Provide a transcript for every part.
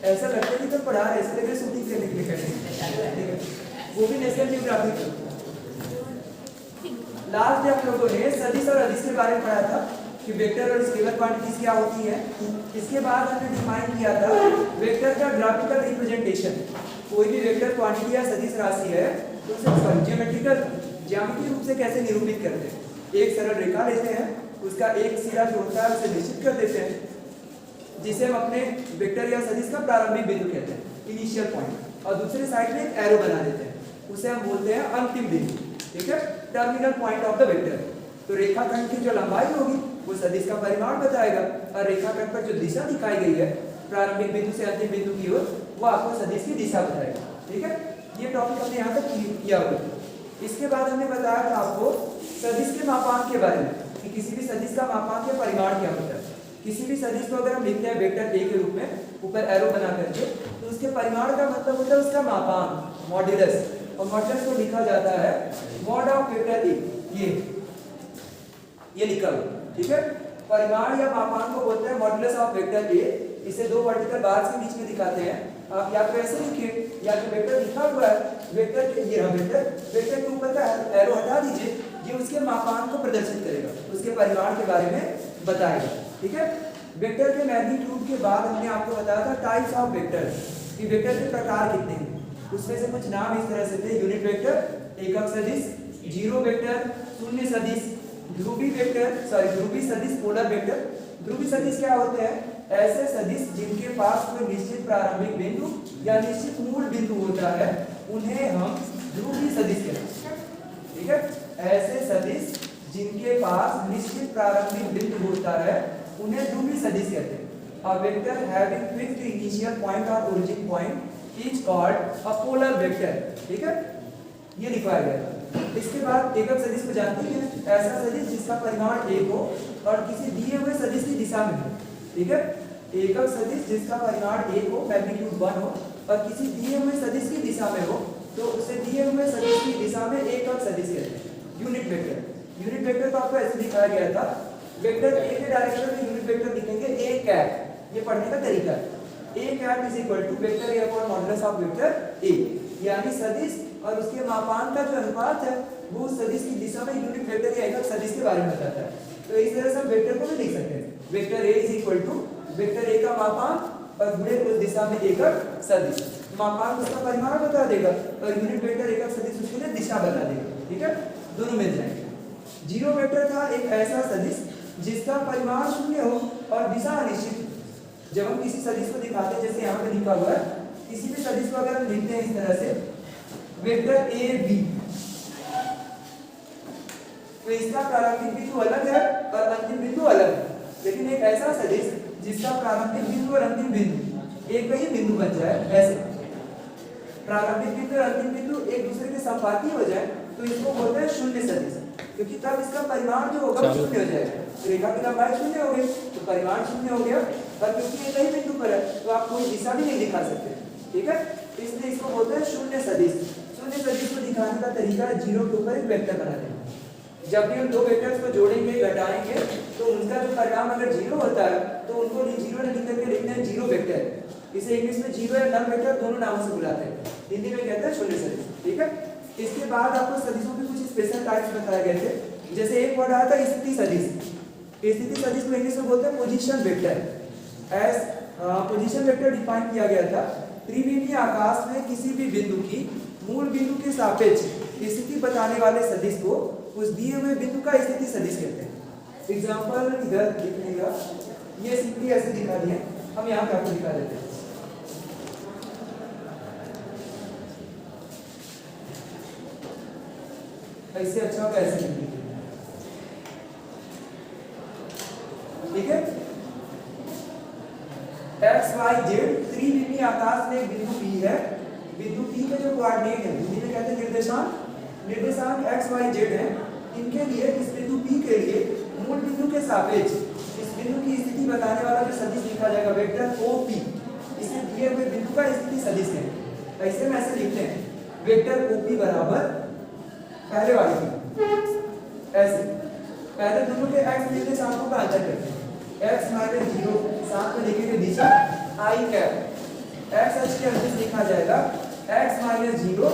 ऐसा लगता है कि तुम पढ़ा रहे इसलिए मैं शूटिंग करने के लिए कर रहे हैं, वो भी नेशनल जियोग्राफिक। लास्ट डे आप लोगों ने सदिश और अदिश के बारे में पढ़ा था कि वेक्टर और स्केलर क्वांटिटीज क्या होती है। इसके बाद हमने डिफाइन किया था वेक्टर का ग्राफिकल रिप्रेजेंटेशन। कोई भी वेक्टर क्वांटिटी या सदिश राशि है तो उसे ज्योमेट्रिकल ज्यामितीय रूप से कैसे निरूपित करते हैं। एक सरल रेखा लेते हैं, उसका एक सिरा जो होता है उसे निश्चित कर देते हैं, जिसे हम अपने वेक्टर या सदिश का प्रारंभिक बिंदु कहते हैं, इनिशियल पॉइंट, और दूसरे साइड में एक एरो बना देते हैं, उसे हम बोलते हैं अंतिम बिंदु। ठीक है, terminal point of the vector. तो रेखाखंड की जो लंबाई होगी वो सदिश का परिमाण बताएगा, और रेखाखंड पर जो दिशा दिखाई गई है प्रारंभिक बिंदु से अंतिम बिंदु की ओर, वो आपको सदिश की दिशा बताएगा। ठीक है, ये टॉपिक हमने यहाँ तक किया हुआ। इसके बाद हमने बताया था आपको सदिश के मापांक के बारे में कि किसी भी सदिश का मापांक या परिमाण क्या होता है। किसी भी सदिश को अगर हम लिखते हैं वेक्टर ए के रूप में ऊपर एरो बना करके, तो उसके परिमाण का मतलब होता है उसका मापांक, मॉड्यूलस, और मॉड्यूलस को लिखा जाता है मॉड ऑफ वेक्टर ए, ये लिखा हुआ। ठीक है, परिमाण या मापांक को बोलते हैं मॉड्यूलस ऑफ वेक्टर ए। इसे दो वर्टिकल बार्स के बीच में दिखाते हैं। आप या तो ऐसे लिखिए, या तो वेक्टर लिखा हुआ है, वेक्टर के ये वेक्टर के ऊपर का एरो हटा दीजिए, ये उसके मापांक को प्रदर्शित करेगा, उसके परिमाण के बारे में बताएगा। ठीक है, वेक्टर के मैग्नीट्यूड के बाद हमने आपको बताया था टाइप्स ऑफ वेक्टर, कि वेक्टर के प्रकार कितने हैं। उसमें से कुछ नाम इस तरह से थे: यूनिट वेक्टर, एकक सदिश, जीरो वेक्टर, शून्य सदिश, ध्रुवी सदिश, पोलर वेक्टर। ध्रुवी सदिश क्या होते हैं? ऐसे सदिश जिनके पास कोई निश्चित प्रारंभिक बिंदु या निश्चित मूल बिंदु होता है, उन्हें हम ध्रुवी सदिश कहते हैं। ठीक है, ऐसे सदिश जिनके पास निश्चित प्रारंभिक बिंदु होता है, उन्हें ध्रुवी सदिश कहते हैं। A vector having fixed initial point or origin point is called a polar vector। ठीक है, ये लिखवाया गया। इसके बाद एकक सदिश को जानते हैं, ऐसा सदिश जिसका परिमाण एक हो और किसी दिए हुए सदिश की दिशा में हो। ठीक है, एकक सदिश जिसका परिमाण एक हो, मैग्नीट्यूड 1 हो, और किसी दिए हुए सदिश की दिशा में हो, तो उसे दिए हुए सदिश की दिशा में एकक सदिश कहते हैं। यूनिट वेक्टर को आपको ऐसे दिखाया गया था, वेक्टर ए के डायरेक्शन में यूनिट वेक्टर लिखेंगे ए कैप। ये पढ़ने का तरीका है। A cap is equal to vector A upon modulus of vector A, यानी सदिश और उसके मापांक का जो अनुपात है वो उस सदिश की दिशा में यूनिट वेक्टर या एकक सदिश के बारे में बताता है। तो इस तरह से हम वेक्टर को भी लिख सकते हैं, vector A is equal to vector A का मापांक और जुड़े उस दिशा में एकक सदिश। मापांक उसका परिमाण बता देगा और यूनिट वेक्टर एकक सदिश उसके लिए दिशा बता देगा। ठीक है, दोनों मिल जाएंगे। जीरो वेक्टर था एक ऐसा सदिश जिसका परिमाण शून्य हो और दिशा अनिश्चित। जब हम किसी सदिश को दिखाते हैं, जैसे यहाँ पे लिखा हुआ है, किसी भी सदिश को अगर हम लिखते हैं इस तरह से वेक्टर ए बी, तो इसका प्रारंभिक बिंदु अलग है और अंतिम बिंदु अलग है। लेकिन एक ऐसा सदिश जिसका प्रारंभिक बिंदु और अंतिम बिंदु एक ही बिंदु बन जाए, ऐसे प्रारंभिक बिंदु और अंतिम बिंदु एक दूसरे के संपाती हो जाए, तो इसको बोलते हैं शून्य सदिश, क्योंकि तब इसका परिमाण जो होगा शून्य हो जाएगा। रेखा की लंबाई शून्य हो गई तो परिमाण शून्य हो गया, और क्योंकि एक ही बिंदु पर है तो आप कोई दिशा भी नहीं दिखा सकते। ठीक है, इसलिए इसको बोलते हैं शून्य सदिश। शून्य सदिश को दिखाने का तरीका है जीरो के ऊपर एक वेक्टर बना देना। जब भी हम दो वेक्टर्स को जोड़ेंगे, घटाएंगे, तो उनका जो परिणाम अगर जीरो होता है तो उनको जीरो नहीं लिख करके लिखते हैं जीरो वेक्टर। इसे इंग्लिश में जीरो या नल वेक्टर दोनों नामों से बुलाते हैं, हिंदी में कहते हैं शून्य सदिश। ठीक है, इसके बाद आपको सदिशों के कुछ स्पेशल टाइप्स बताए गए थे। जैसे एक वर्ड आया था स्थिति सदिश। स्थिति सदिश को इंग्लिश में बोलते हैं position vector. As position vector define किया गया था, त्रिविमीय आकाश में किसी भी बिंदु की मूल बिंदु के सापेक्ष स्थिति बताने वाले सदिश को उस दिए हुए बिंदु का स्थिति सदिश कहते हैं। एग्जांपल इधर लिखिएगा, ये स्थिति ऐसे दिखा दी है, हम यहाँ पे आपको दिखा देते हैं। ऐसे अच्छा होगा, ऐसे लिख लीजिए। ठीक है, एक्स वाई जेड त्रिविमीय आकाश में एक बिंदु P है। बिंदु P के जो कोऑर्डिनेट है, हिंदी में कहते हैं निर्देशांक, निर्देशांक एक्स वाई जेड है। इनके लिए इस बिंदु P के लिए मूल बिंदु के सापेक्ष इस बिंदु की स्थिति बताने वाला जो सदिश लिखा जाएगा वेक्टर OP, इसे दिए हुए बिंदु का स्थिति सदिश है। ऐसे में ऐसे लिखते हैं, वेक्टर OP बराबर पहले वाले की ऐसे, पहले दोनों के x निर्देशांकों का अंतर करते हैं। x माइनस 0 साथ में लिखेंगे दिशा i कैप, एक्स अक्ष के अंदर लिखा जाएगा x माइनस 0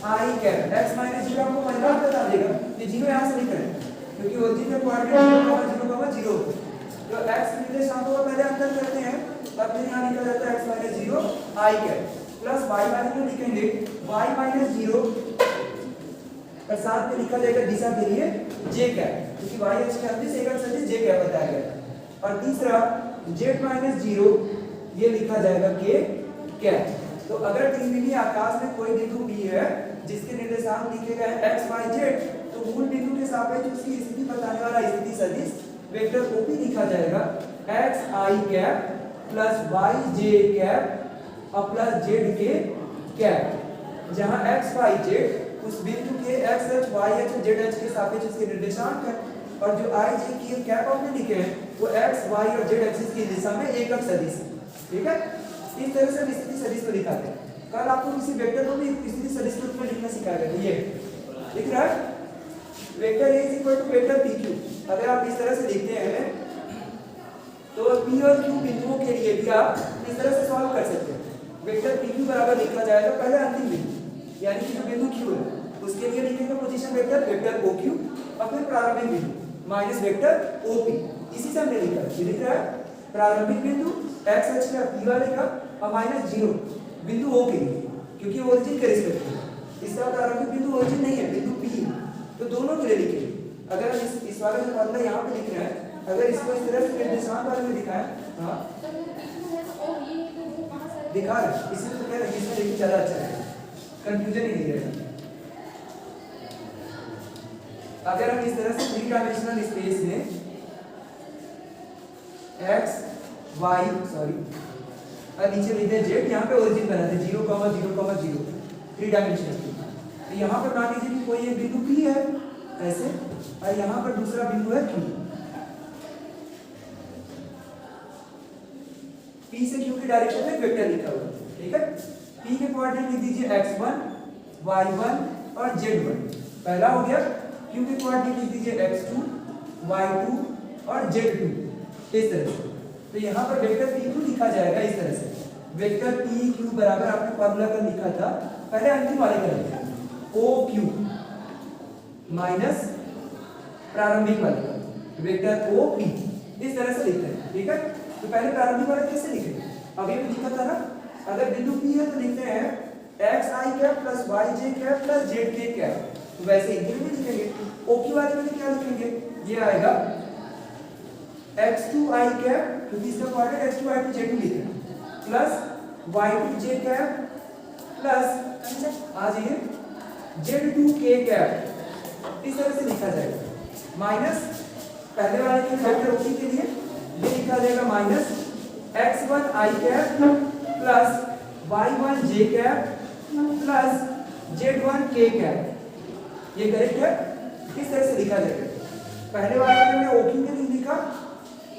आई कैप। x माइनस 0 आपको महिला बता देगा कि 0 यहाँ से लिख रहे हैं क्योंकि ओरिजिन में कोऑर्डिनेट 0,0,0 तो x निर्देशांकों का पहले अंतर करते हैं, तब फिर यहाँ लिखा जाता है x माइनस 0 आई कैप प्लस y माइनस में लिखेंगे y माइनस 0 और साथ में लिखा जाएगा दिशा के लिए j कैप क्योंकि y अक्ष के अंदर एक अक्ष j कैप बताया गया। और तीसरा z माइनस 0 ये लिखा जाएगा k कैप। तो अगर त्रिविमीय आकाश में कोई बिंदु P है जिसके निर्देशांक लिखे गए हैं x y z, तो मूल बिंदु के सापेक्ष उसकी स्थिति बताने वाला स्थिति सदिश वेक्टर OP लिखा जाएगा x I cap plus y j cap और प्लस z k कैप, जहां x y z उस बिंदु के x अक्ष y अक्ष z अक्ष के सापेक्ष उसके निर्देशांक है और जो I j k कैप आपने लिखे हैं वो x y और z एक्सिस की दिशा में एकक सदिश है। ठीक है, इस तरह से स्थिति सदिश को दिखाते हैं। कल आपको किसी वेक्टर को भी स्थिति सदिश के रूप में लिखना सिखाया गया। ये लिख रहा है वेक्टर A = वेक्टर PQ। अगर आप इस तरह से लिखते हैं तो P और Q बिंदुओं के लिए भी आप इस तरह से सॉल्व कर सकते हैं। वेक्टर PQ बराबर लिखा जाएगा पहले अंतिम बिंदु यानी कि जो बिंदु Q है उसके लिए लिखेंगे पोजीशन वेक्टर वेक्टर OQ और फिर प्रारंभिक बिंदु माइनस वेक्टर OP। इसी से हमने लिखा है, लिख रहा है प्रारंभिक बिंदु x अक्ष का P वाले का और माइनस 0 बिंदु O के लिए क्योंकि ओरिजिन के रिस्पेक्ट में इसका प्रारंभिक बिंदु ओरिजिन नहीं है, बिंदु P है, तो दोनों के लिए लिखेंगे। अगर हम इस वाले में फॉर्मूला यहाँ पे लिख रहे हैं, अगर इसको इस तरह से निर्देशांक वाले में दिखाएं, हाँ दिखा रहे हैं, इसलिए तो कह रहे हैं इसमें देखिए ज़्यादा अच्छा है, कंफ्यूजन ही नहीं रहेगा। अगर हम इस तरह से 3 डायमेंशनल स्पेस में x y और नीचे लिखते हैं z, यहाँ पे ओरिजिन बनाते हैं 0,0,0 3 डायमेंशनल। तो यहाँ पर मान लीजिए कि कोई एक बिंदु P है ऐसे और यहाँ पर दूसरा बिंदु है Q। P से Q की डायरेक्शन में वेक्टर लिखा हुआ है। ठीक है, P के कोऑर्डिनेट लिख दीजिए x1 y1 और z1 पहला हो गया। Q के कोऑर्डिनेट लिख दीजिए x2 y2 और z2 इस तरह से। तो यहाँ पर वेक्टर PQ लिखा जाएगा इस तरह से, वेक्टर PQ बराबर आपने फॉर्मूला का लिखा था पहले अंतिम वाले का लिखा OQ माइनस प्रारंभिक वाले का वेक्टर OP इस तरह से लिखते हैं। ठीक है, तो पहले प्रारंभिक वाले कैसे लिखेंगे, अभी भी लिखा था ना, अगर बिंदु P है तो लिखते हैं x I cap plus y j cap plus z k cap, तो वैसे इधर भी लिखेंगे। OQ वाले में क्या लिखेंगे, ये आएगा x2 I कैप क्योंकि इसका कोऑर्डिनेट x2 y2 z2 लिखे plus y2 j cap plus आ जाइए z2 k कैप, इस तरह से लिखा जाएगा। माइनस पहले वाले के वेक्टर OP के लिए ये लिखा जाएगा minus x1 I cap plus y1 j cap plus z1 k cap, ये करेक्ट है। इस तरह से लिखा जाएगा। पहले वाले में हमने OQ के लिए लिखा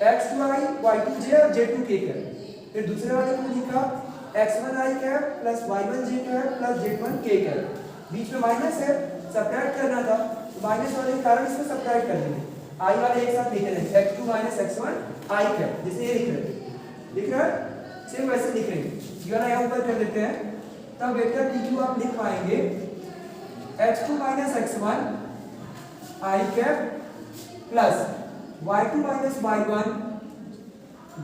x2i y2j और z2k कैप, फिर दूसरे वाले में लिखा x1i cap plus y1j cap plus z1k cap, बीच में माइनस है, सब्ट्रैक्ट करना था, तो माइनस वाले के कारण इसको सब्ट्रैक्ट कर देंगे, i वाले एक साथ लिख रहे हैं x2 minus x1 i cap, जैसे ये लिख रहे हैं सेम वैसे लिख रहे हैं। ये यहाँ ऊपर कर देते हैं, तब वेक्टर PQ आप लिख पाएंगे x2 minus x1 i cap plus y2 minus y1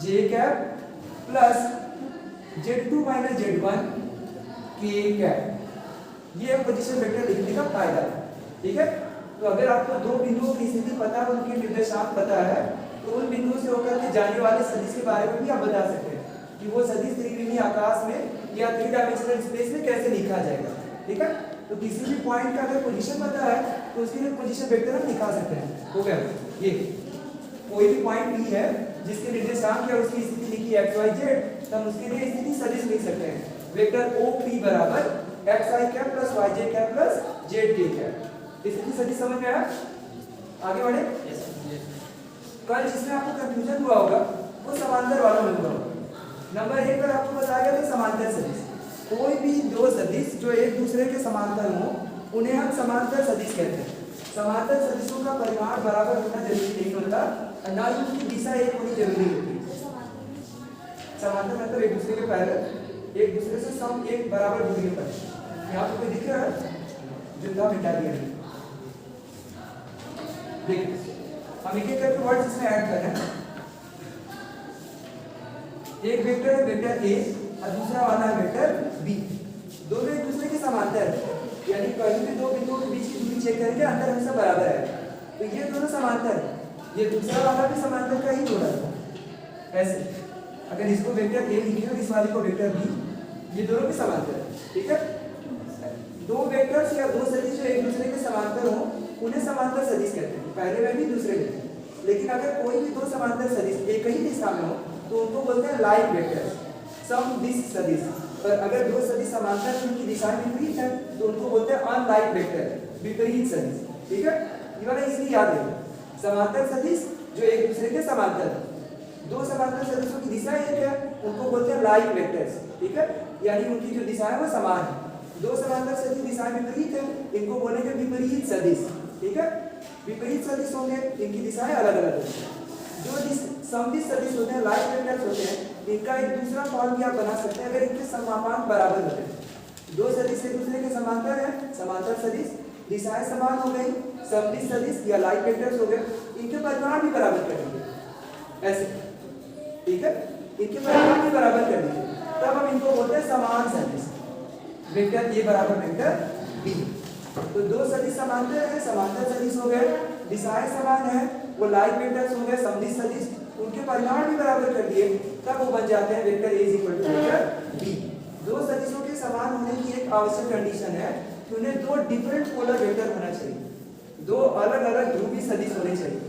j cap plus z2 minus z1 k cap. ये पोजीशन वेक्टर लिखने का फायदा है। ठीक है, तो अगर आपको दो बिंदुओं की स्थिति पता है, उनके निर्देशांक पता है, तो उन बिंदुओं से होकर के जाने वाले सदिश के बारे में भी आप बता सकते हैं कि वो सदिश त्रिविमीय आकाश में या 3 डायमेंशनल स्पेस में कैसे लिखा जाएगा। ठीक है, तो किसी भी पॉइंट का अगर पोजीशन पता है तो उसके लिए पोजीशन वेक्टर हम दिखा सकते हैं। हो गया, ये कोई भी पॉइंट P है जिसके निर्देशांक या उसकी स्थिति लिखी x y z, तो हम उसके लिए स्थिति सदिश लिख सकते हैं वेक्टर OP बराबर x I cap plus y j cap plus z k cap. स्थिति सदिश समझ में आया? आगे बढ़े। कल जिसमें आपको कंफ्यूजन हुआ होगा वो समांतर वाला में हुआ होगा। नंबर 1 पर आपको बताया गया था समांतर सदिश। कोई भी दो सदिश जो एक दूसरे के समांतर हो उन्हें हम समांतर सदिश कहते हैं। समांतर सदिशों का परिमाण बराबर होना जरूरी नहीं होता और ना ही उनकी दिशा एक होनी जरूरी होती है। समांतर मतलब एक दूसरे के पैरेलल, एक दूसरे से सम एक बराबर दूरी पर है। यहाँ पे कोई दिख रहा है जो था मिटा दिया है। देखिए हम एक एक करके वर्ड्स इसमें ऐड कर रहे हैं। एक वेक्टर है वेक्टर ए और दूसरा वाला है वेक्टर बी। दोनों एक दूसरे के समांतर है, यानी कहीं भी दो बिंदुओं के बीच की दूरी चेक करेंगे अंतर हमेशा बराबर है। तो ये दोनों समांतर है, ये दूसरा वाला भी समांतर का ही जोड़ा है। ऐसे अगर इसको वेक्टर ए लिखे और इस वाले को वेक्टर बी, ये दोनों भी समांतर है। ठीक है, दो वेक्टर्स या दो सदिश जो एक दूसरे के समांतर हो उन्हें समांतर सदिश कहते हैं, पहले में भी दूसरे में। लेकिन अगर कोई भी दो समांतर सदिश एक ही दिशा में हो तो उनको बोलते हैं लाइक वेक्टर्स, सम दिश सदिश। पर अगर दो सदिश समांतर हैं उनकी दिशाएं विपरीत है तो उनको बोलते हैं अनलाइक वेक्टर, विपरीत सदिश। ठीक है, ये वाला इसलिए याद रखिए, समांतर सदिश जो एक दूसरे के समांतर है, दो समांतर सदिशों की दिशा एक है उनको बोलते हैं लाइक वेक्टर्स। ठीक है, यानी उनकी जो दिशा है वो समान है। दो समांतर सदिश दिशाएं विपरीत है, इनको बोलेंगे विपरीत सदिश। ठीक है, विपरीत सदिश होंगे इनकी दिशाएं अलग अलग होंगी। जो समदिश सदिश होते हैं लाइक वेक्टर्स होते हैं, इनका एक दूसरा फॉर्म भी आप बना सकते हैं अगर इनके समापांक बराबर होते हैं। दो सदिश एक दूसरे के समांतर है, समांतर सदिश, दिशाएं समान हो गई, समदिश सदिश या लाइक वेक्टर्स हो गए, इनके परिमाण भी बराबर कर दीजिए ऐसे। ठीक है, इनके परिमाण भी बराबर कर दीजिए, तब हम इनको बोलते हैं समान सदिश, वेक्टर ए बराबर वेक्टर बी। तो दो सदिश समांतर है, समांतर सदिश हो गए, दिशाएं समान है, वो लाइक वेक्टर्स हो गए, समदिश सदिश, उनके परिमाण भी बराबर कर दिए, तब वो बन जाते हैं वेक्टर ए वेक्टर बी। दो सदिशों के समान होने की एक आवश्यक कंडीशन है कि उन्हें दो डिफरेंट पोलर वेक्टर होना चाहिए, दो अलग अलग ध्रुवीय सदिश होने चाहिए।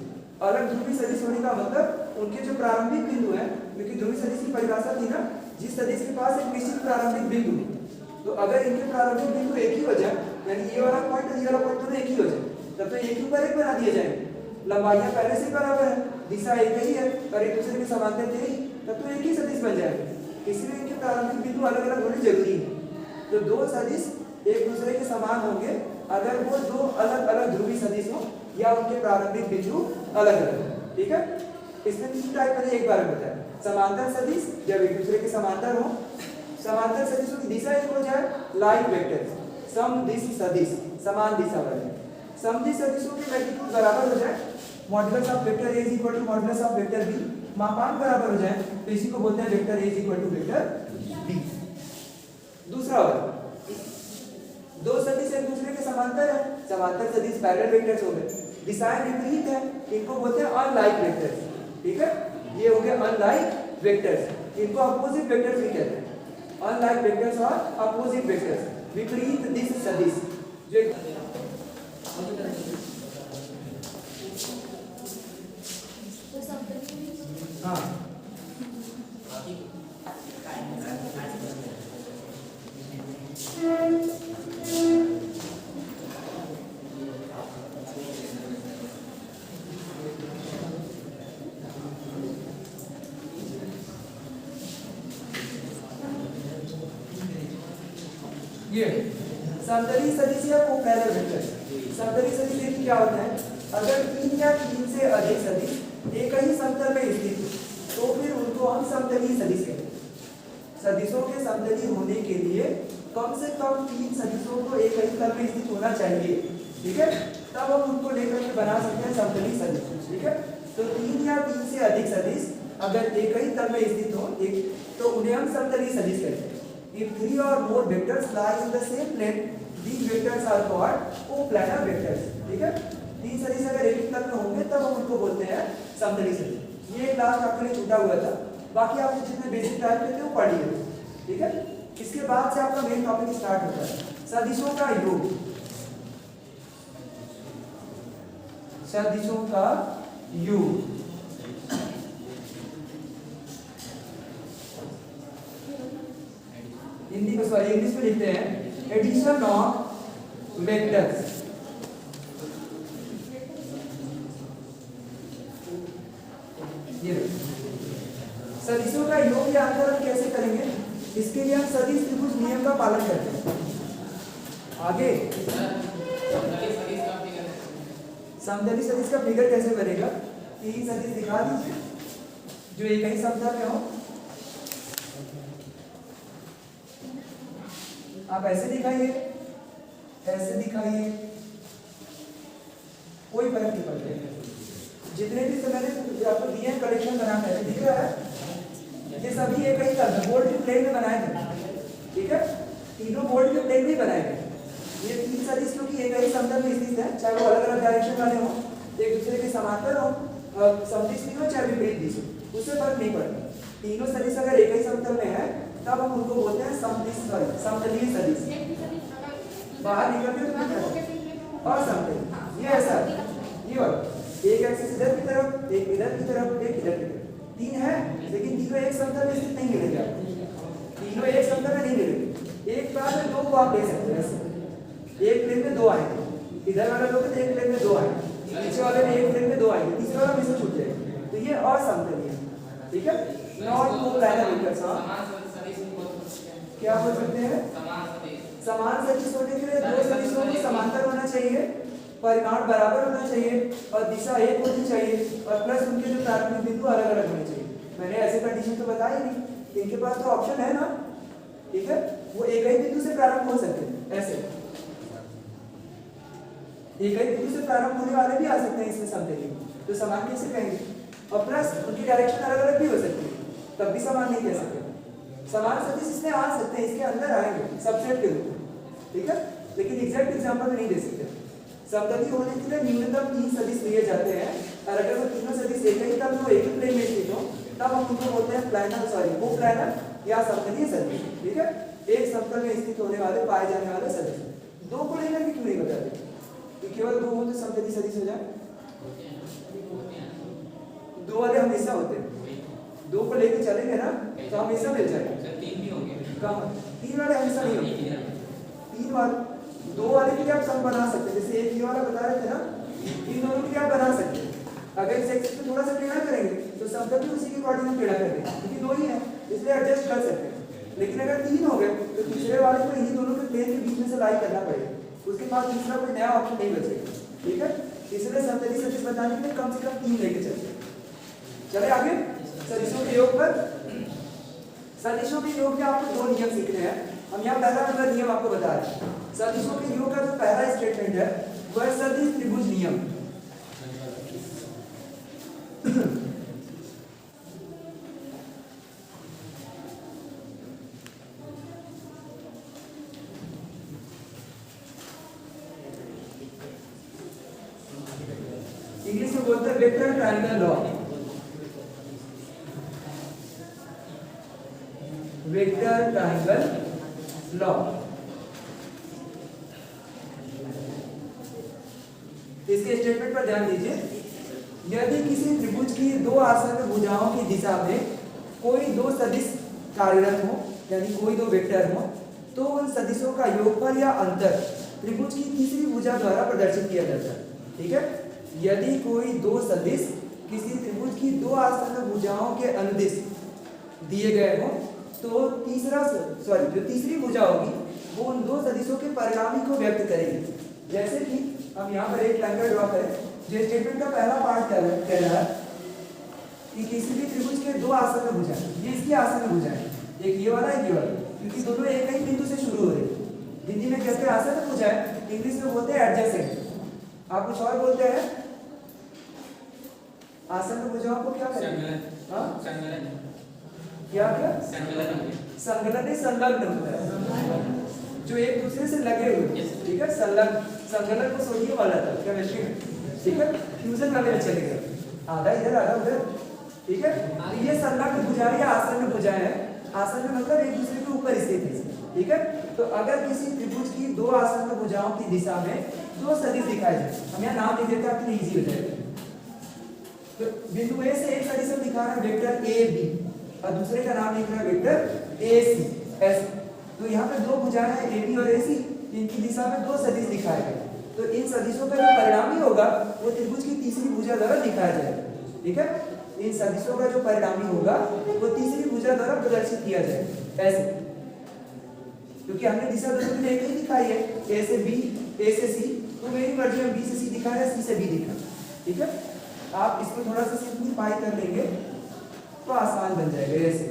अलग ध्रुवीय सदिश होने का मतलब उनके जो प्रारंभिक बिंदु है, क्योंकि ध्रुवीय सदिश की परिभाषा थी ना, जिस सदिश के पास एक निश्चित प्रारंभिक बिंदु है, तो अगर इनके प्रारंभिक बिंदु एक ही हो जाए, यानी ये वाला पॉइंट और ये वाला पॉइंट दोनों एक ही हो जाए, तब तो एक के ऊपर एक बना दिए जाएंगे। लंबाइयां पहले से बराबर है, दिशा एक ही है और एक दूसरे के समांतर थे ही, तब तो एक ही सदिश बन जाएगा। इसलिए इनके प्रारंभिक बिंदु अलग अलग होने जरूरी है। तो दो सदिश एक दूसरे के समान होंगे अगर वो दो अलग अलग ध्रुवीय सदिश हो या उनके प्रारंभिक बिंदु अलग अलग हो। ठीक है, इसमें तीन टाइप मैंने एक बार बताया। समांतर सदिश जब एक दूसरे के समांतर हो, समांतर सदिशों की दिशा एक हो जाए, लाइक वेक्टर, समदिश सदिश, समान दिशा वाले। समदिश सदिशों के मैग्नीट्यूड बराबर हो जाए, modulus of vector A equal to modulus of vector B, मापांक बराबर हो जाए, तो इसी को बोलते हैं vector A equal to vector B. दूसरा वाला, दो सदिश एक दूसरे के समांतर है, समांतर सदिश पैरेलल वेक्टर्स हो गए, दिशाएं विपरीत है, इनको बोलते हैं अनलाइक वेक्टर्स। ठीक है, ये हो गए अनलाइक वेक्टर्स, इनको अपोजिट वेक्टर्स भी कहते हैं। अनलाइक वेक्टर्स और अपोजिट वेक्टर्स, विपरीत दिश सदिश जो हाँ ये समतली सदिश या पैरेलल वेक्टर। समतली सदिश देखिए क्या होता है, अगर तीन या तीन से अधिक सदिश एक ही समतल में स्थित तो फिर उनको हम समतली सदिश कहते हैं। सदिशों के समतली होने के लिए कम से कम तीन सदिशों को एक ही तल में स्थित होना चाहिए। ठीक है, तब हम उनको लेकर के बना सकते हैं समतली सदिश। ठीक है, तो तीन या तीन से अधिक सदिश अगर एक ही तल में स्थित हो एक, तो उन्हें हम समतली सदिश कहते हैं। If three or more vectors lie in the same plane, these vectors are called coplanar vectors. ठीक है, तीन सदिश अगर एक ही तल में होंगे तब हम उनको बोलते हैं समतली सदिश। ये क्लास आपके लिए छूटा हुआ था, बाकी आपको जितने बेसिक टाइप के थे वो पढ़ लिए। ठीक है, इसके बाद से आपका मेन टॉपिक स्टार्ट होता है सदिशों का योग। सदिशों का योग हिंदी में, सॉरी इंग्लिश में लिखते हैं एडिशन ऑफ वेक्टर्स। ये सदिशों का योग या अंतर हम कैसे करेंगे, इसके लिए हम सदिश त्रिभुज नियम का पालन करते हैं। आगे समतली सदिश का फिगर कैसे बनेगा, तीन सदिश दिखा दीजिए जो एक ही समतल में हो। आप ऐसे दिखाइए, ऐसे दिखाइए, कोई फर्क नहीं पड़ता। जितने भी मैंने आपको दिए हैं कलेक्शन बनाना है, दिख रहा है, ये सभी एक ही तल बोर्ड के प्लेन में बनाए थे, ठीक है, तीनों बोर्ड के प्लेन में बनाए गए। ये तीन सदिश क्योंकि एक ही समतल में स्थित है, चाहे वो अलग अलग डायरेक्शन वाले हों, एक दूसरे के समांतर हो, समदिश भी हो चाहे विपरीत दिश हो, उससे फर्क नहीं पड़ता। तीनों सदिश अगर एक ही समतल में है तब हम उनको बोलते हैं समदिश, समतलीय सदिश। बाहर निकल के और समतल ये ऐसा ये वाला एक एक्सिस इधर की तरफ, एक इधर की तरफ, एक इधर की तरफ, तीन है, लेकिन तीनों एक समतल में स्थित नहीं मिलेंगे आपको, तीनों एक समतल में नहीं मिलेंगे। एक बार में दो को आप ले सकते हैं, ऐसे एक प्लेन में दो आएंगे, इधर वाला लोग तो एक प्लेन में दो आएंगे, पीछे वाले में एक प्लेन में दो आएंगे, तीसरा वाला मिस छूट जाएगा, तो ये और समतलीय है, ठीक है। नॉट कोप्लानर वेक्टर्स क्या बोल सकते हैं, समान सदिश होने के लिए दो सदिशों को समांतर होना चाहिए, परिमाण बराबर होना चाहिए और दिशा एक होनी चाहिए और प्लस उनके जो प्राथमिक बिंदु अलग अलग होने चाहिए। मैंने ऐसे कंडीशन तो बताई नहीं, इनके पास तो ऑप्शन है ना, ठीक है, वो एक ही बिंदु से प्रारंभ हो सकते हैं, ऐसे एक ही बिंदु से प्रारंभ होने वाले भी आ सकते हैं इसमें समतलीय, तो समान कैसे कहेंगे, और प्लस उनकी डायरेक्शन अलग अलग भी हो सकती है, तब भी समान नहीं कह सकते। समान सदिश इसमें आ सकते हैं, इसके अंदर आएंगे सबसेट के रूप में, ठीक है, लेकिन एग्जैक्ट एग्जांपल में नहीं दे सकते। समतलीय होने के लिए न्यूनतम तीन सदिश लिए जाते हैं, और अगर वो तीनों सदिश एक ही तब तो एक ही प्लेन में स्थित हो तब हम उनको बोलते हैं प्लानर, सॉरी कोप्लानर या समतलीय सदिश, ठीक है। एक समतल में स्थित होने वाले पाए जाने वाले सदिश, दो को लेकर के क्यों नहीं बताते कि केवल दो हो तो समतलीय सदिश हो जाए, दो वाले हमेशा होते हैं, दो को लेकर चलेंगे ना तो हमेशा मिल जाएगा, तीन भी होंगे, कहाँ तीन वाले हमेशा नहीं होंगे, तीन वाले दो वाले की आप सम बना सकते हैं, जैसे एक ये वाला बता रहे थे ना, इन दोनों की आप बना सकते हैं। अगर इस एक्सिस पे थोड़ा सा टेढ़ा करेंगे तो समतल भी उसी के अकॉर्डिंग टेढ़ा कर देंगे, क्योंकि दो ही है इसलिए एडजस्ट कर सकते हैं। लेकिन अगर तीन हो गए तो तीसरे वाले को इन्हीं दोनों के प्लेन के बीच में से लाई करना पड़ेगा, उसके बाद तीसरा कोई नया ऑप्शन नहीं बचेगा, ठीक है। इसलिए समतलीय सदिश बताने के लिए कम से कम तीन लेके चलते। चले आगे सदिशों के योग पर। सदिशों के योग के आपको दो नियम सीखने हैं, हम यहाँ पहला नंबर नियम आपको बता रहे हैं। सदिशों के योग का जो पहला स्टेटमेंट है वह है सदिश त्रिभुज नियम। इंग्लिश में बोलते हैं vector triangle law, vector triangle law. इसके स्टेटमेंट पर ध्यान दीजिए, यदि किसी त्रिभुज की दो आसन्न भुजाओं की दिशा में कोई दो सदिश कार्यरत हो, यानी कोई दो वेक्टर हो, तो उन सदिशों का योगफल या अंतर त्रिभुज की तीसरी भुजा द्वारा प्रदर्शित किया जाता है, ठीक है। यदि कोई दो सदिश किसी त्रिभुज की दो आसन्न भुजाओं के अनुदिश दिए गए हो तो जो तीसरी भुजा होगी वो उन दो सदिशों के परिणामी को व्यक्त करेगी। जैसे कि हम यहाँ पर एक ट्रायंगल ड्रॉ करें, जो स्टेटमेंट का पहला पार्ट कह रहा है कि किसी भी त्रिभुज के दो आसन्न भुजाएं, ये इसकी आसन्न भुजाएं, एक ये वाला एक ये वाला, क्योंकि दोनों एक ही बिंदु से शुरू हो रहे हैं। हिंदी में कहते हैं आसन्न भुजाएं, इंग्लिश में बोलते हैं एडजेसेंट। आप कुछ और बोलते हैं, आसन्न भुजाओं को क्या करेंगे, क्या संलग्न नहीं संलग्न होता है, जो एक दूसरे से लगे हुए, ठीक है। संलग्न को सोडियम वाला था केमिस्ट्री में, ठीक है, फ्यूजन वाले में चले गए, आधा इधर आधा उधर, ठीक है। तो ये संलग्न भुजाएं या आसन्न भुजाएं हैं, आसन्न मतलब एक दूसरे के ऊपर स्थित है, ठीक है। तो अगर किसी त्रिभुज की दो आसन्न भुजाओं की दिशा में दो सदिश दिखाए जाए, हम यहाँ नाम लिख देते हैं आपके लिए इजी हो जाएगा। तो बिंदु ए से एक सदिश हम दिखा रहे हैं वेक्टर ए बी और दूसरे का नाम लिख रहे हैं वेक्टर ए सी एस। तो यहाँ पे दो भुजाएं हैं ए बी और ए सी, इनकी दिशा में दो सदिश दिखाए गए, तो इन सदिशों का जो परिणामी होगा वो त्रिभुज की तीसरी भुजा द्वारा दिखाया जाएगा, ठीक है। इन सदिशों का जो परिणामी होगा वो तीसरी भुजा द्वारा प्रदर्शित किया जाएगा, ऐसे, क्योंकि हमने दिशा दोनों के लिए एक ही दिखाई है, ए से बी ए से सी, तो मेरी मर्जी में बी से सी दिखा है, सी से बी दिखा, ठीक है। आप इसको थोड़ा सा सिंपलीफाई कर लेंगे तो आसान बन जाएगा ऐसे।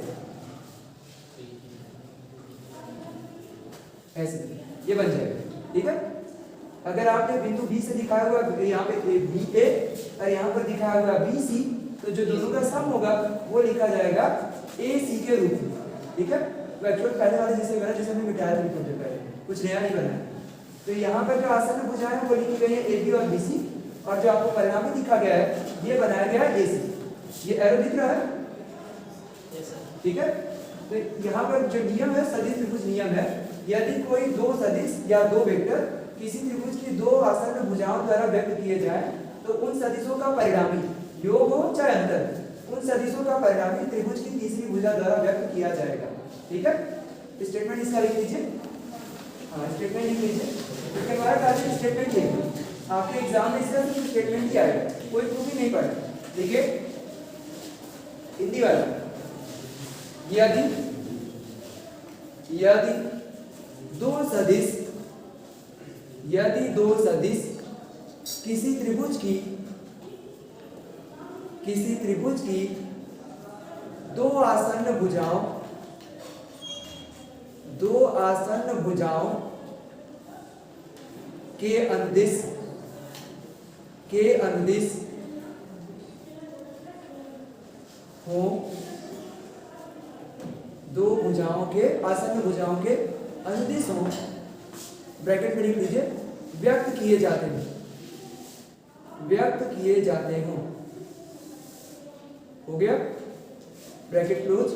ऐसे ये बन जाएगा, ठीक है। अगर आपने बिंदु बी से दिखाया हुआ यहाँ पे बी ए और यहाँ पर दिखाया हुआ बी सी, तो जो दोनों का सम होगा वो लिखा जाएगा ए सी के रूप में, ठीक है। वो एक्चुअल पहले वाले जैसे बना जैसे हमने मिटाया था थोड़ी देर पहले, कुछ नया नहीं बना है। तो यहाँ पर जो आसन्न भुजाएं हैं वो लिखी गई है ए बी और बी सी, और जो आपको परिणाम में दिखा गया है ये बनाया गया है ए सी। ये एरो दिख रहा है, ठीक है। तो यहाँ पर जो नियम है सदिश त्रिभुज नियम है, यदि कोई दो सदिश या दो वेक्टर किसी त्रिभुज की दो आसन्न भुजाओं द्वारा व्यक्त किए जाएं, तो उन सदिशों का परिणामी योग हो चाहे अंतर, उन सदिशों का परिणामी त्रिभुज की तीसरी भुजा द्वारा व्यक्त किया जाएगा, ठीक है। स्टेटमेंट इसका लिख लीजिए, हाँ स्टेटमेंट लिख लीजिए। इसके बाद आगे स्टेटमेंट लिखिए, आपके एग्जाम में इसका सिर्फ स्टेटमेंट ही आएगा, कोई प्रूफ ही नहीं पड़ेगा। देखिए हिंदी वाला, यदि दो सदिश किसी त्रिभुज की दो आसन्न भुजाओं के अनुदिश हो, दो भुजाओं के आसन्न भुजाओं के अनुदिश हो, ब्रैकेट में लिख लीजिए, व्यक्त किए जाते हो, हो गया ब्रैकेट क्लोज।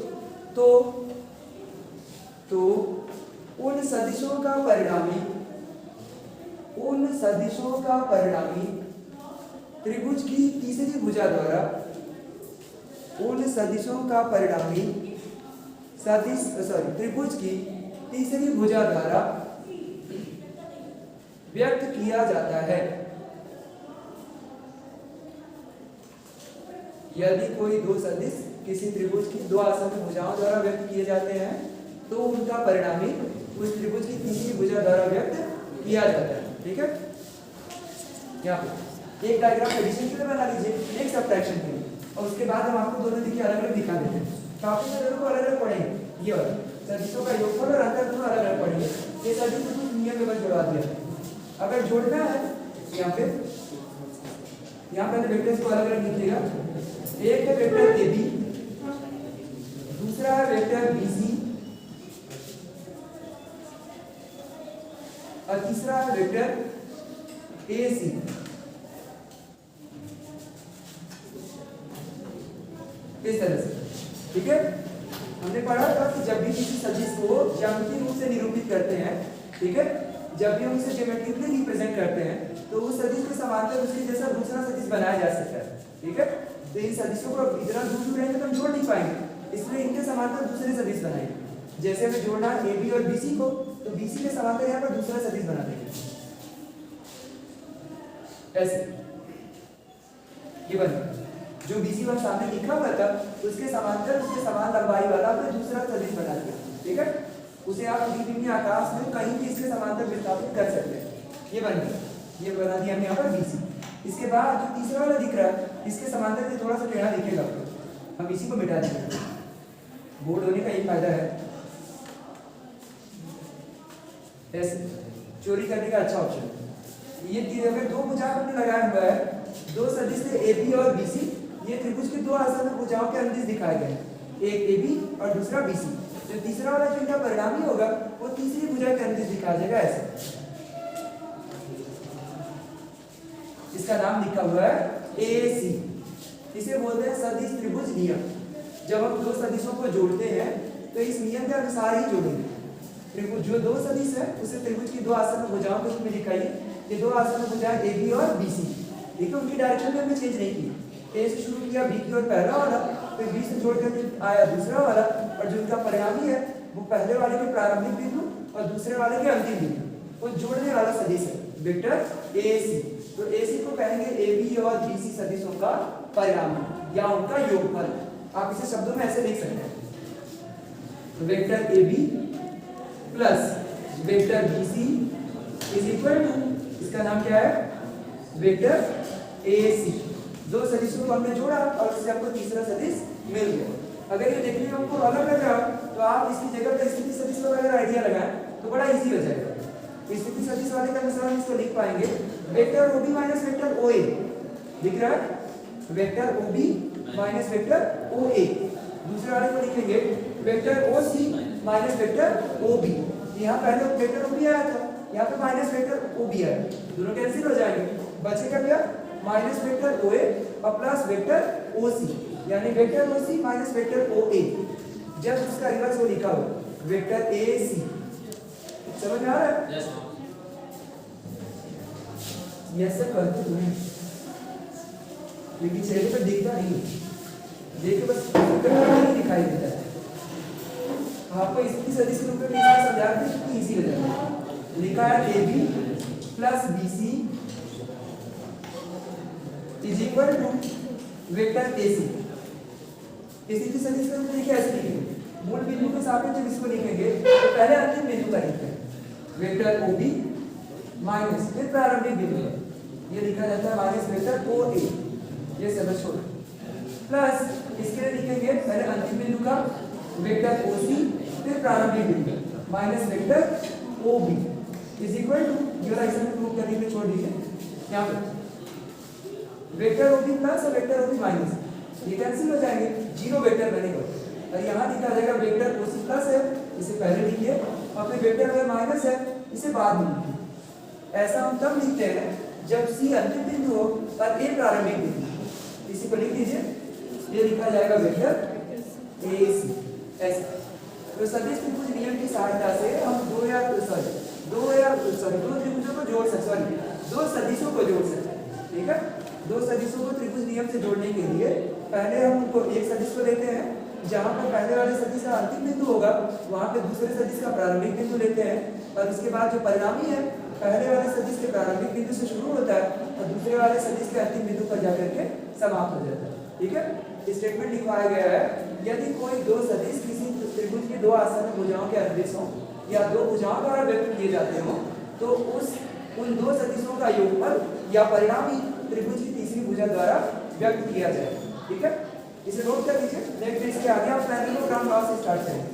तो उन सदिशों का परिणामी त्रिभुज की तीसरी भुजा द्वारा त्रिभुज की तीसरी भुजा द्वारा व्यक्त किया जाता है। यदि कोई दो सदिश किसी त्रिभुज की दो आसन्न भुजाओं द्वारा व्यक्त किए जाते हैं, तो उनका परिणामी उस त्रिभुज की तीसरी भुजा द्वारा व्यक्त किया जाता है, ठीक है। यहाँ पे एक डायग्राम एडिशन के लिए बना लीजिए, एक सब्ट्रैक्शन के लिए, और उसके बाद हम आपको दोनों दिखे अलग अलग दिखा देते हैं। तो आपको दोनों को अलग अलग पढ़ेंगे, ये वाला सदिशों का योगफल और अंतर दोनों अलग अलग पढ़ेंगे। ये सदिश को नियम में बस जुड़वा दिया। अगर जोड़ना है यहाँ पे वेक्टर्स को अलग अलग लिखिएगा। एक है वेक्टर ए बी, दूसरा है वेक्टर बी सी, और तीसरा है वेक्टर ए सी। इस तरह से, ठीक है। हमने पढ़ा था कि जब भी किसी सदिश को ज्यामितीय रूप से निरूपित करते हैं, ठीक है, जब भी हम उसे ज्योमेट्रिकली रिप्रेजेंट करते हैं, तो उस सदिश के समांतर उसके जैसा दूसरा सदिश बनाया जा सकता है, ठीक है। तो इन सदिशों को इतना दूर रहेंगे तो हम जोड़ नहीं पाएंगे, इसलिए इनके समांतर दूसरे सदिश बनाएंगे। जैसे हमें जोड़ना है ए बी और बी सी को, तो बी सी के समांतर यहाँ पर दूसरा सदिश बना देंगे, ऐसे ये बनेगा। जो बी सी वहां सामने लिखा हुआ था उसके समांतर उसके समान लंबाई वाला हमने दूसरा सदिश बना दिया, ठीक है। उसे आप द्विविमीय आकाश में कहीं भी इसके समांतर विस्थापित कर सकते हैं। ये बन गया, ये बना दिया हमने यहाँ पर बी सी। इसके बाद जो तीसरा वाला दिख रहा है इसके समांतर से थोड़ा सा टेढ़ा दिखेगा, हम इसी को मिटा देंगे। बोर्ड होने का एक फायदा है, ऐसे चोरी करने का अच्छा ऑप्शन। ये अगर दो भुजाएं हमने लगाया हुआ है, दो सदिश थे ए बी और बी सी, ये त्रिभुज के दो आसन्न भुजाओं के अनुदिश दिखाए गए, एक ए बी और दूसरा बी सी। जो तीसरा वाला जो इनका परिणामी होगा वो तीसरी भुजा के अनुदिश दिखा जाएगा, ऐसे। इसका नाम लिखा हुआ है ए सी। इसे बोलते हैं सदिश त्रिभुज नियम। जब हम दो सदिशों को जोड़ते हैं तो इस नियम के अनुसार ही जोड़ेंगे। त्रिभुज जो दो सदिश है उसे त्रिभुज की दो आसन्न भुजाओं को इसमें दिखाइए। ये दो आसन्न भुजाएं ए बी और बी सी, देखिए उनकी डायरेक्शन में हमने चेंज नहीं की। ए से शुरू किया, बी की ओर पहला वाला, फिर बी से जोड़कर आया दूसरा वाला, और जो इनका परिणामी है वो पहले वाले के प्रारंभिक बिंदु और दूसरे वाले के अंतिम बिंदु वो जोड़ने वाला सदिश है, वेक्टर ए सी। तो ए सी को कहेंगे ए बी और बी सी सदिशों का परिणामी या उनका योगफल। आप इसे शब्दों में ऐसे लिख सकते हैं, तो vector A B plus vector B C is equal to, इसका नाम क्या है, वेक्टर ए सी। दो सदिशों को हमने जोड़ा और उससे आपको तीसरा सदिश मिल गया। अगर ये देखने में आपको अलग लग रहा है तो आप इसकी जगह पर स्थिति सदिश का अगर आइडिया लगाएं तो बड़ा इजी हो जाएगा। स्थिति सदिश वाले के अनुसार हम इसको लिख पाएंगे vector OB minus vector OA, दिख रहा है, vector OB minus vector OA। दूसरे वाले को लिखेंगे vector OC minus vector OB। यहाँ पहले वेक्टर OB आया था, यहाँ पे माइनस वेक्टर OB आया, दोनों कैंसिल हो जाएंगे, बचेगा क्या माइनस वेक्टर OA और प्लस वेक्टर OC, यानी vector OC minus vector OA। जब उसका रिवर्स वो लिखा हो वेक्टर AC, समझ में आ रहा है? यस सर करते तुम्हें, लेकिन चेहरे पर दिखता नहीं, देखे बस नहीं दिखाई देता है। आपको स्थिति सदिश के रूप में समझा के कितनी इजी हो जाता है। लिखा है AB plus BC is equal to vector AC। स्थिति सदिश के रूप में कैसे लिखेंगे, मूल बिंदु के सापेक्ष जब इसको लिखेंगे तो पहले अंतिम बिंदु का लिखते हैं वेक्टर OB माइनस फिर प्रारंभिक बिंदु, ये लिखा जाता है माइनस वेक्टर OA, ये समझ छोड़, प्लस इसके लिए लिखेंगे पहले अंतिम बिंदु का वेक्टर OC फिर प्रारंभिक बिंदु minus vector OB is equal to, ये वाला इसमें प्रूव करने के लिए छोड़ दीजिए, यहाँ पे वेक्टर OB प्लस और वेक्टर OB माइनस ये कैंसिल हो जाएंगे, जीरो वेक्टर बनेगा और यहाँ लिखा जाएगा वेक्टर OC प्लस है, इसे पहले लिखिए, और फिर वेक्टर OA माइनस है, इसे बाद में लिखिए। ऐसा हम तब लिखते हैं जब C अंतिम बिंदु हो और A प्रारंभिक बिंदु, इसी को लिख दीजिए, ये लिखा जाएगा वेक्टर AC ऐसा। तो सदिश त्रिभुज नियम की सहायता से हम दो त्रिभुजों को जोड़ सकते हैं, दो सदिशों को जोड़ सकते हैं, ठीक है। दो सदिशों को त्रिभुज नियम से जोड़ने के लिए पहले हम उनको एक सदिश को लेते हैं, जहां पर पहले वाले सदिश का अंतिम बिंदु होगा वहां पे दूसरे सदिश का प्रारंभिक बिंदु लेते हैं, और इसके बाद जो परिणामी है पहले वाले सदिश के प्रारंभिक बिंदु से शुरू होता है और दूसरे वाले सदिश के अंतिम बिंदु पर जाकर के समाप्त हो जाता है, ठीक है। स्टेटमेंट लिखवाया गया है, यदि कोई दो सदिश किसी त्रिभुज की दो आसन्न भुजाओं के अदिश हों या दो भुजाओं द्वारा व्यक्त किए जाते हो तो उन दो सदिशों का योगफल या परिणामी त्रिभुज की तीसरी भुजा द्वारा व्यक्त किया जाए, ठीक है। इसे नोट कर लीजिए, नेक्स्ट इसके आगे आप पैरेललोग्राम लॉ से स्टार्ट करें।